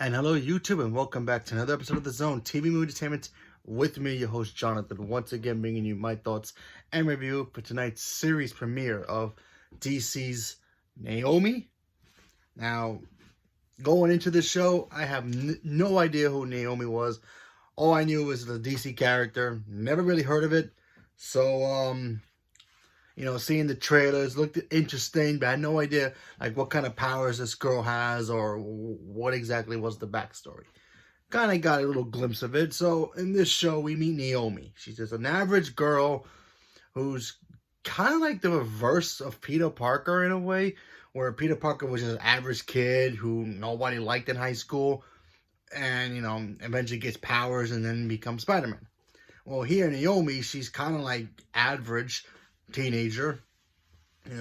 And hello, YouTube, and welcome back to another episode of The Zone TV Movie Entertainment with me, your host Jonathan, once again bringing you my thoughts and review for tonight's series premiere of DC's Naomi. Now, going into the show, I have no idea who Naomi was. All I knew was the DC character. Never really heard of it. So, seeing the trailers looked interesting, but I had no idea like what kind of powers this girl has or what exactly was the backstory. Kind of got a little glimpse of it. So in this show, we meet Naomi. She's just an average girl who's kind of like the reverse of Peter Parker in a way, where Peter Parker was just an average kid who nobody liked in high school, and eventually gets powers and then becomes Spider-Man. Well, here Naomi, she's kind of like average teenager.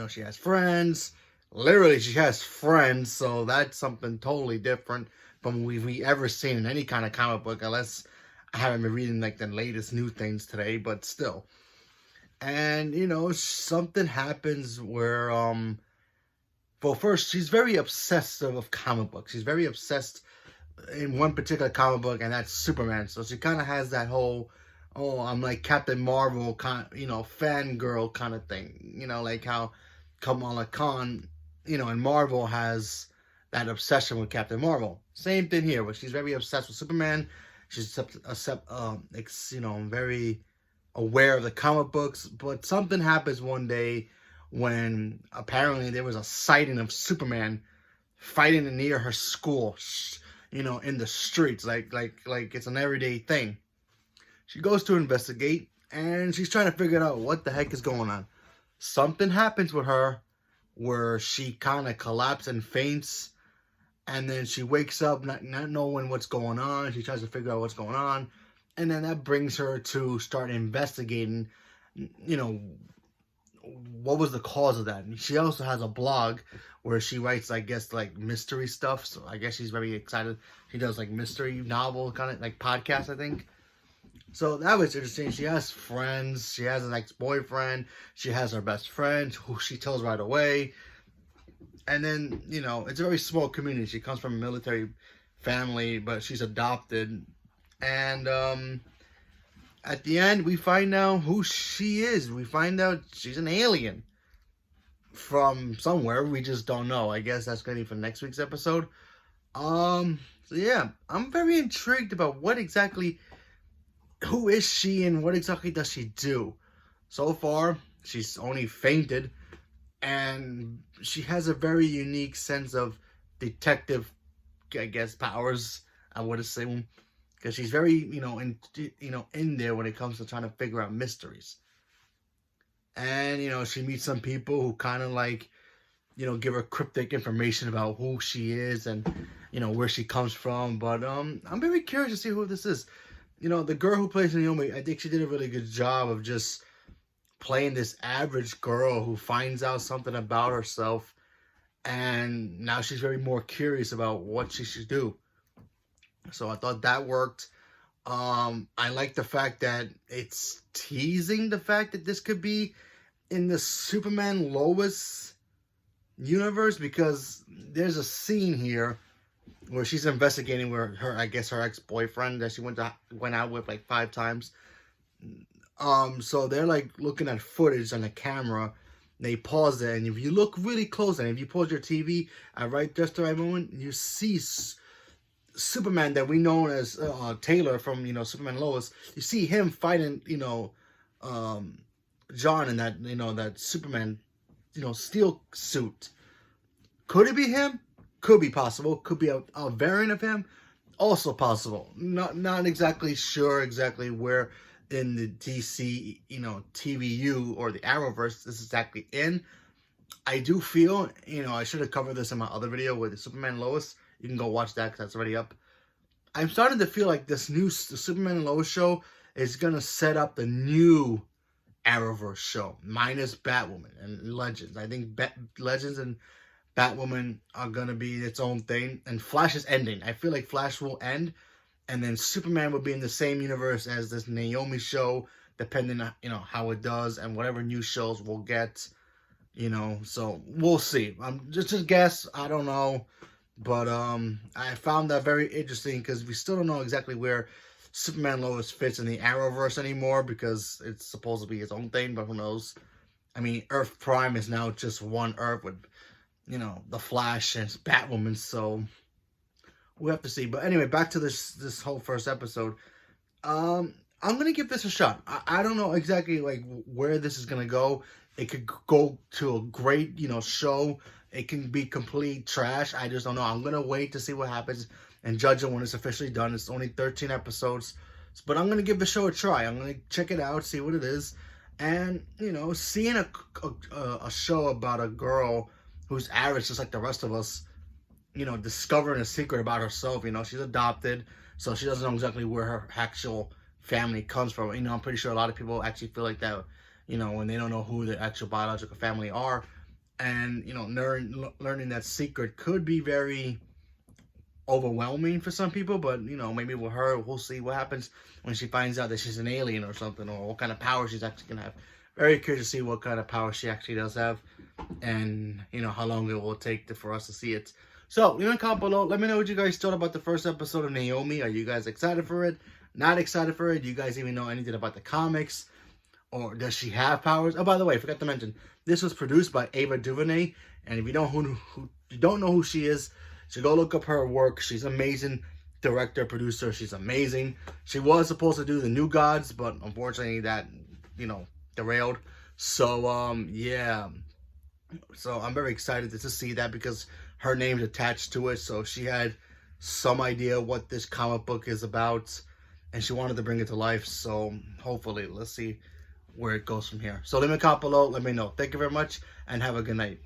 She has friends. Literally, she has friends, so that's something totally different from what we ever seen in any kind of comic book, unless I haven't been reading like the latest new things today, but still. And something happens where well, first, she's very obsessive of comic books. She's very obsessed in one particular comic book, and that's Superman. So she kind of has that whole, oh, I'm like Captain Marvel kind of, fangirl kind of thing. Like how Kamala Khan, in Marvel has that obsession with Captain Marvel. Same thing here, but she's very obsessed with Superman. She's very aware of the comic books. But something happens one day when apparently there was a sighting of Superman fighting near her school, in the streets, like it's an everyday thing. She goes to investigate, and she's trying to figure out what the heck is going on. Something happens with her where she kind of collapses and faints, and then she wakes up not knowing what's going on. She tries to figure out what's going on, and then that brings her to start investigating, what was the cause of that. And she also has a blog where she writes, I guess, like mystery stuff. So I guess she's very excited. She does like mystery novel kind of like podcast, I think. So that was interesting. She has friends. She has an ex-boyfriend. She has her best friend who she tells right away. And then, it's a very small community. She comes from a military family, but she's adopted. And at the end, we find out who she is. We find out she's an alien from somewhere. We just don't know. I guess that's going to be for next week's episode. So yeah, I'm very intrigued about who is she and what exactly does she do? So far, she's only fainted, and she has a very unique sense of detective, I guess, powers, I would assume, because she's very, in there when it comes to trying to figure out mysteries. And, she meets some people who kind of like, give her cryptic information about who she is and, where she comes from. But I'm very curious to see who this is. The girl who plays Naomi, I think she did a really good job of just playing this average girl who finds out something about herself, and now she's very more curious about what she should do. So I thought that worked. I like the fact that it's teasing the fact that this could be in the Superman Lois universe, because there's a scene here where she's investigating where her ex-boyfriend that she went out with like 5 times. So they're like looking at footage on the camera. They pause it, and if you look really close, and if you pause your TV at just the right moment, you see Superman that we know as Taylor from Superman Lois. You see him fighting John in that that Superman steel suit. Could it be him? Could be possible. Could be a variant of him. Also possible. Not exactly sure exactly where in the DC TVU or the Arrowverse this is exactly in. I do feel I should have covered this in my other video with the Superman Lois. You can go watch that because that's already up. I'm starting to feel like the Superman and Lois show is gonna set up the new Arrowverse show minus Batwoman and Legends. I think Legends and Batwoman are going to be its own thing. And Flash is ending. I feel like Flash will end. And then Superman will be in the same universe as this Naomi show, depending on, how it does and whatever new shows we'll get, So we'll see. Just a guess. I don't know. But I found that very interesting because we still don't know exactly where Superman Lois fits in the Arrowverse anymore, because it's supposed to be its own thing, but who knows? I mean, Earth Prime is now just one Earth with, the Flash and Batwoman, so we'll have to see. But anyway, back to this whole first episode. I'm gonna give this a shot. I don't know exactly like where this is gonna go. It could go to a great, show. It can be complete trash. I just don't know. I'm gonna wait to see what happens and judge it when it's officially done. It's only 13 episodes, but I'm gonna give the show a try. I'm gonna check it out, see what it is, and seeing a show about a girl who's average just like the rest of us, discovering a secret about herself. She's adopted, so she doesn't know exactly where her actual family comes from. I'm pretty sure a lot of people actually feel like that, when they don't know who their actual biological family are. And, learning that secret could be very overwhelming for some people, but, maybe with her, we'll see what happens when she finds out that she's an alien or something, or what kind of power she's actually going to have. Very curious to see what kind of power she actually does have, and, how long it will take for us to see it. So, leave a comment below. Let me know what you guys thought about the first episode of Naomi. Are you guys excited for it? Not excited for it? Do you guys even know anything about the comics? Or does she have powers? Oh, by the way, I forgot to mention, this was produced by Ava DuVernay. And if you don't you don't know who she is, so go look up her work. She's amazing. Director, producer, she's amazing. She was supposed to do The New Gods, but unfortunately that, derailed. So, yeah. So I'm very excited to see that because her name's attached to it. So she had some idea what this comic book is about, and she wanted to bring it to life. So hopefully, let's see where it goes from here. So leave me a comment below. Let me know. Thank you very much, and have a good night.